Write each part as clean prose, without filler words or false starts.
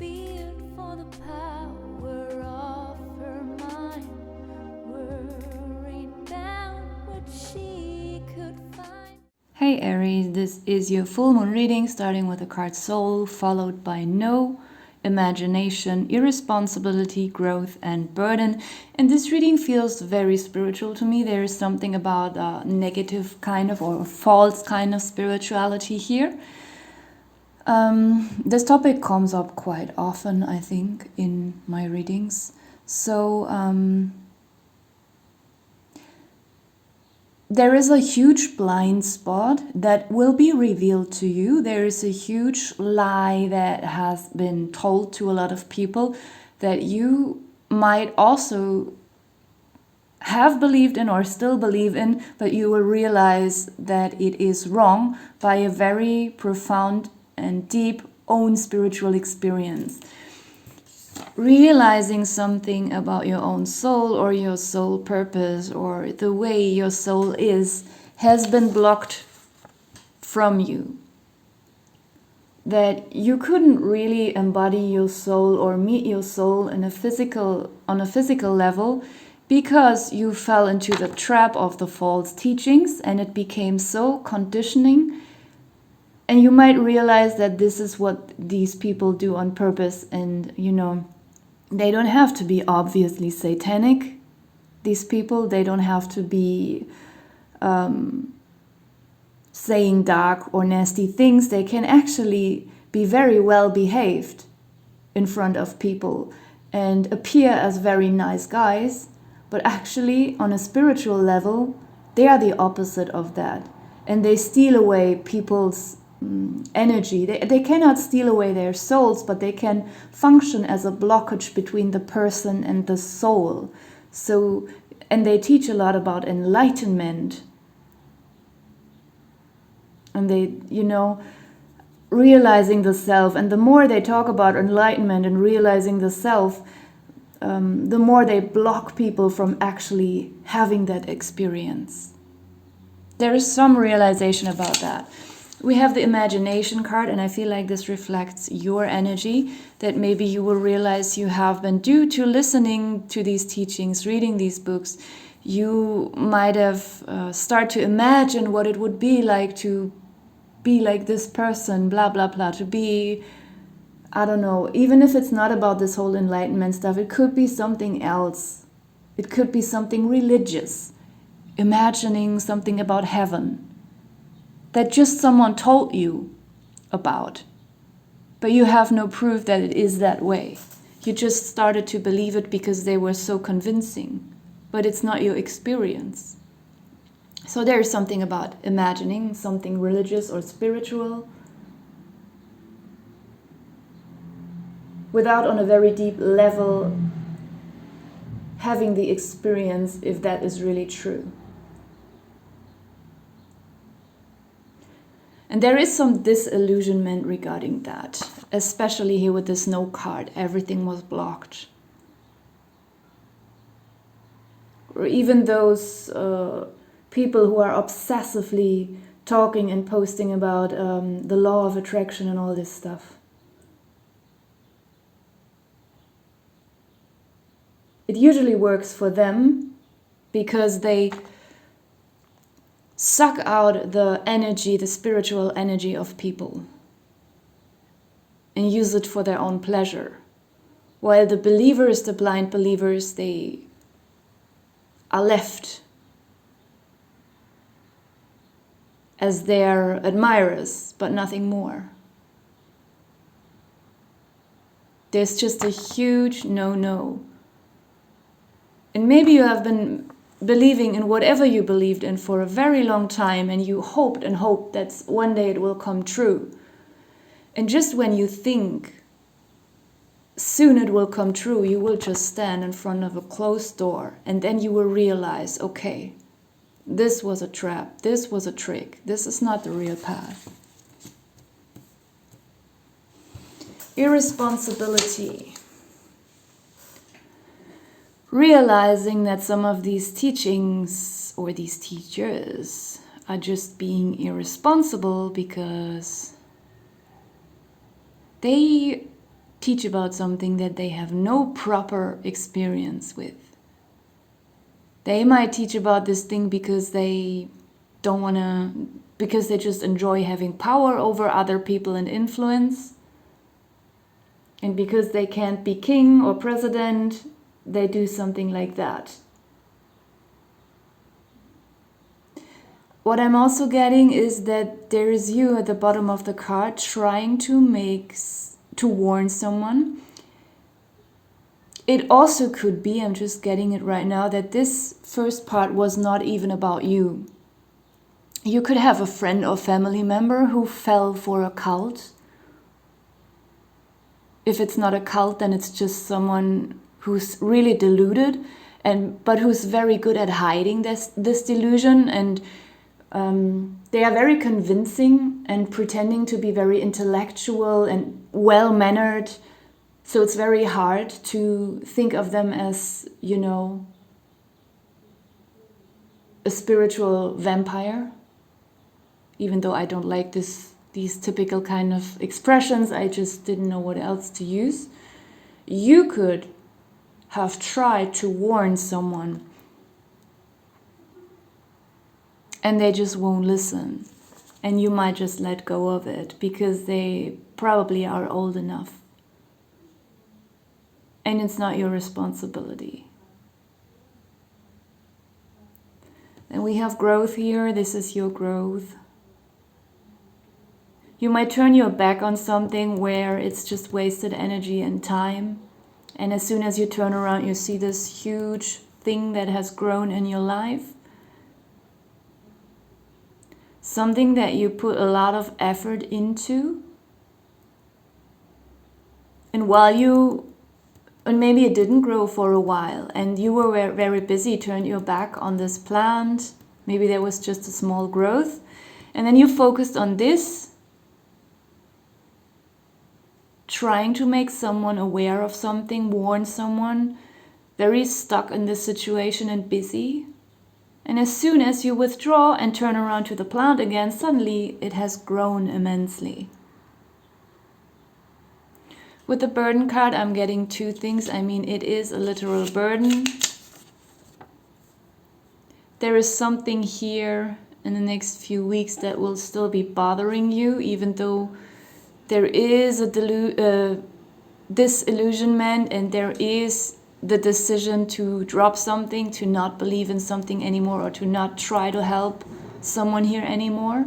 feared for the power of her mind, worried about what she could find. Hey Aries, this is your full moon reading, starting with the card Soul, followed by No, Imagination, Irresponsibility, Growth, and Burden. And this reading feels very spiritual to me. There is something about a negative kind of or a false kind of spirituality here. This topic comes up quite often, I think, in my readings. So there is a huge blind spot that will be revealed to you. There is a huge lie that has been told to a lot of people that you might also have believed in or still believe in, but you will realize that it is wrong by a very profound and deep own spiritual experience. Realizing something about your own soul or your soul purpose or the way your soul is has been blocked from you. That you couldn't really embody your soul or meet your soul on a physical level because you fell into the trap of the false teachings and it became so conditioning. And you might realize that this is what these people do on purpose, and they don't have to be obviously satanic, these people. They don't have to be saying dark or nasty things. They can actually be very well behaved in front of people and appear as very nice guys, but actually on a spiritual level, they are the opposite of that. And they steal away people's energy. They cannot steal away their souls, but they can function as a blockage between the person and the soul. So, and they teach a lot about enlightenment. And they, realizing the self. And the more they talk about enlightenment and realizing the self, the more they block people from actually having that experience. There is some realization about that. We have the imagination card, and I feel like this reflects your energy, that maybe you will realize you have been, due to listening to these teachings, reading these books, you might have start to imagine what it would be like to be like this person, blah, blah, blah, to be, I don't know, even if it's not about this whole enlightenment stuff, it could be something else. It could be something religious, imagining something about heaven that just someone told you about, but you have no proof that it is that way. You just started to believe it because they were so convincing, but it's not your experience. So there is something about imagining something religious or spiritual without on a very deep level having the experience if that is really true. And there is some disillusionment regarding that, especially here with this No card. Everything was blocked. Or even those people who are obsessively talking and posting about the law of attraction and all this stuff. It usually works for them because they suck out the energy, the spiritual energy of people and use it for their own pleasure. While the believers, the blind believers, they are left as their admirers, but nothing more. There's just a huge no-no. And maybe you have been believing in whatever you believed in for a very long time, and you hoped and hoped that one day it will come true. And just when you think soon it will come true, you will just stand in front of a closed door, and then you will realize, okay, this was a trap, this was a trick, this is not the real path. Irresponsibility. Realizing that some of these teachings or these teachers are just being irresponsible because they teach about something that they have no proper experience with. They might teach about this thing because they don't want to, because they just enjoy having power over other people and influence. And because they can't be king or president, they do something like that. What I'm also getting is that there is you at the bottom of the card trying to warn someone. It also could be, I'm just getting it right now, that this first part was not even about you. You could have a friend or family member who fell for a cult. If it's not a cult, then it's just someone who's really deluded, but who's very good at hiding this delusion, and they are very convincing and pretending to be very intellectual and well-mannered. So it's very hard to think of them as, a spiritual vampire. Even though I don't like these typical kind of expressions, I just didn't know what else to use. You could have tried to warn someone and they just won't listen. And you might just let go of it because they probably are old enough. And it's not your responsibility. And we have growth here. This is your growth. You might turn your back on something where it's just wasted energy and time. And as soon as you turn around, you see this huge thing that has grown in your life. Something that you put a lot of effort into. And and maybe it didn't grow for a while and you were very busy, turned your back on this plant. Maybe there was just a small growth. And then you focused on this, trying to make someone aware of something, warn someone, very stuck in this situation and busy. And as soon as you withdraw and turn around to the plant again, suddenly it has grown immensely. With the burden card, I'm getting two things. I mean, it is a literal burden. There is something here in the next few weeks that will still be bothering you, even though there is a disillusionment and there is the decision to drop something, to not believe in something anymore, or to not try to help someone here anymore.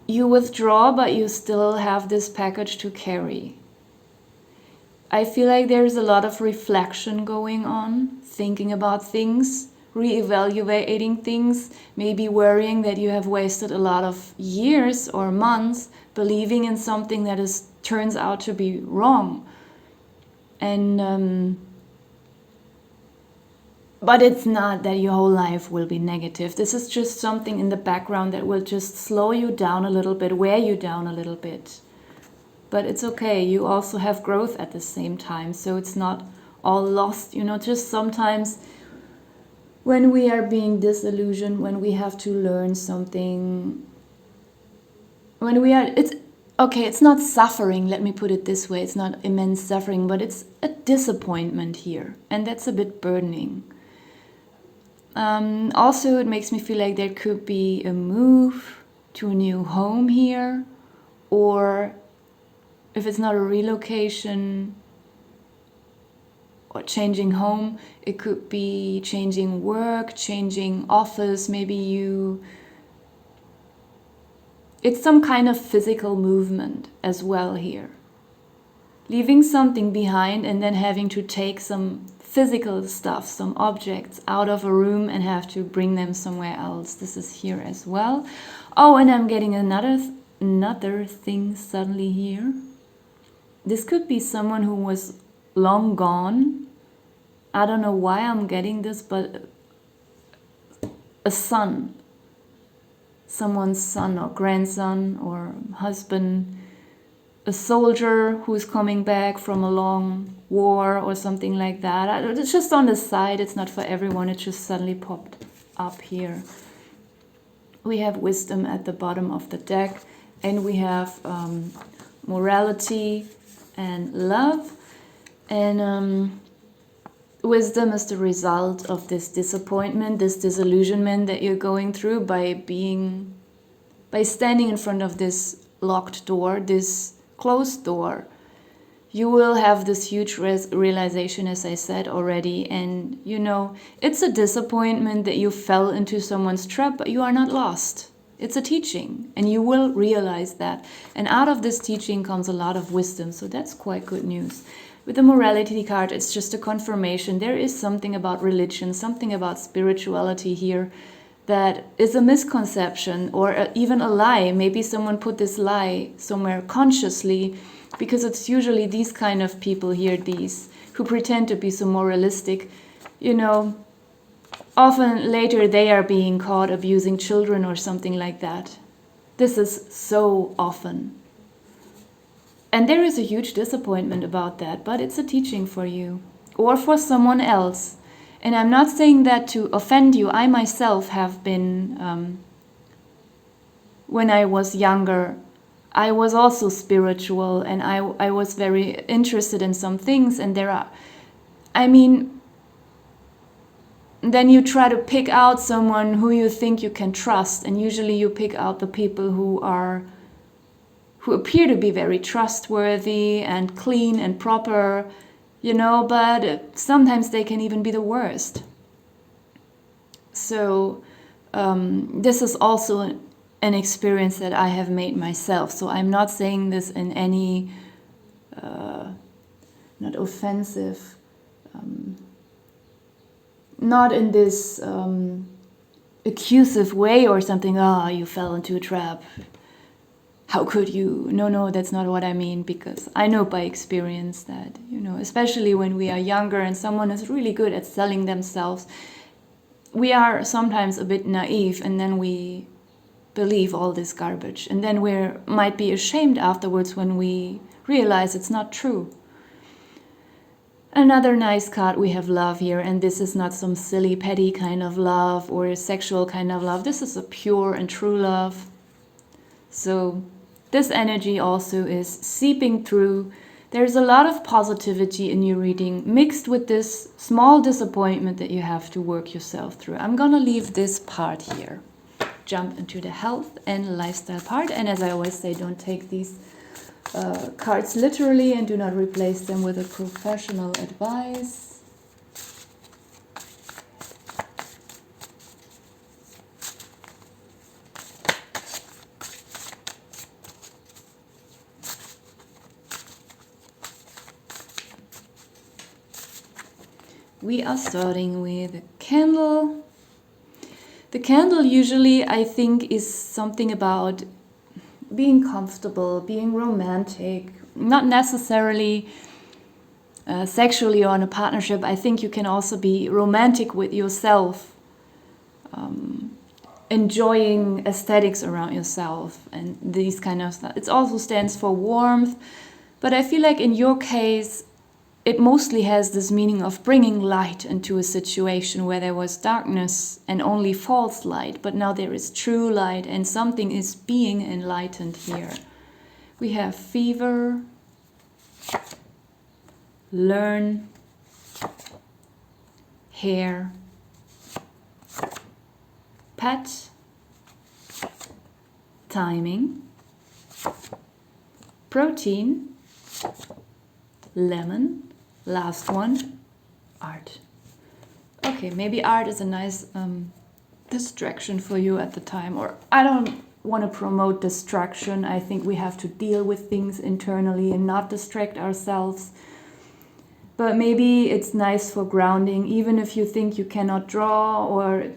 You withdraw, but you still have this package to carry. I feel like there's a lot of reflection going on, thinking about things, reevaluating things, maybe worrying that you have wasted a lot of years or months believing in something that turns out to be wrong. And but it's not that your whole life will be negative. This is just something in the background that will just slow you down a little bit, wear you down a little bit. But it's okay, you also have growth at the same time, so it's not all lost. Just sometimes when we are being disillusioned, when we have to learn something, it's not suffering, let me put it this way, it's not immense suffering, but it's a disappointment here, and that's a bit burdening. Also, it makes me feel like there could be a move to a new home here, or if it's not a relocation or changing home, it could be changing work, changing office, it's some kind of physical movement as well here. Leaving something behind and then having to take some physical stuff, some objects out of a room and have to bring them somewhere else. This is here as well. Oh, and I'm getting another thing suddenly here. This could be someone who was long gone. I don't know why I'm getting this, but a son. Someone's son or grandson or husband. A soldier who's coming back from a long war or something like that. It's just on the side. It's not for everyone. It just suddenly popped up here. We have wisdom at the bottom of the deck. And we have morality. and love. And wisdom is the result of this disappointment, this disillusionment that you're going through by standing in front of this locked door, this closed door. You will have this huge realization, as I said already, and you know, it's a disappointment that you fell into someone's trap, but you are not lost. It's a teaching, and you will realize that. And out of this teaching comes a lot of wisdom, so that's quite good news. With the morality card, it's just a confirmation. There is something about religion, something about spirituality here that is a misconception or even a lie. Maybe someone put this lie somewhere consciously, because it's usually these kind of people here, these who pretend to be so moralistic, you know, often later they are being caught abusing children or something like that. This is so often. And there is a huge disappointment about that, but it's a teaching for you or for someone else. And I'm not saying that to offend you. I myself have been, when I was younger, I was also spiritual, and I was very interested in some things, and then you try to pick out someone who you think you can trust, and usually you pick out the people who appear to be very trustworthy and clean and proper, you know, but sometimes they can even be the worst. So this is also an experience that I have made myself. So I'm not saying this in any, not offensive, not in this accusive way or something, you fell into a trap. How could you? No, that's not what I mean, because I know by experience that, you know, especially when we are younger and someone is really good at selling themselves, we are sometimes a bit naive, and then we believe all this garbage, and then we might be ashamed afterwards when we realize it's not true. Another nice card, we have love here, and this is not some silly petty kind of love or a sexual kind of love. This is a pure and true love. So this energy also is seeping through. There's a lot of positivity in your reading mixed with this small disappointment that you have to work yourself through. I'm gonna leave this part here. Jump into the health and lifestyle part, and as I always say, don't take these cards literally and do not replace them with a professional advice. We are starting with a candle. The candle usually, I think, is something about being comfortable, being romantic, not necessarily sexually or in a partnership. I think you can also be romantic with yourself, enjoying aesthetics around yourself and these kind of stuff. It also stands for warmth, but I feel like in your case, it mostly has this meaning of bringing light into a situation where there was darkness and only false light, but now there is true light and something is being enlightened here. We have fever, learn, hair, pet, timing, protein, lemon, last one, art. Okay, maybe art is a nice distraction for you at the time, or I don't want to promote distraction. I think we have to deal with things internally and not distract ourselves. But maybe it's nice for grounding, even if you think you cannot draw or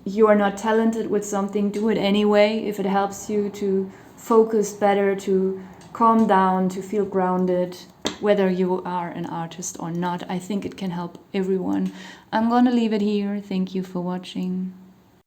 you are not talented with something, do it anyway if it helps you to focus better, to calm down, to feel grounded. Whether you are an artist or not, I think it can help everyone. I'm gonna leave it here. Thank you for watching.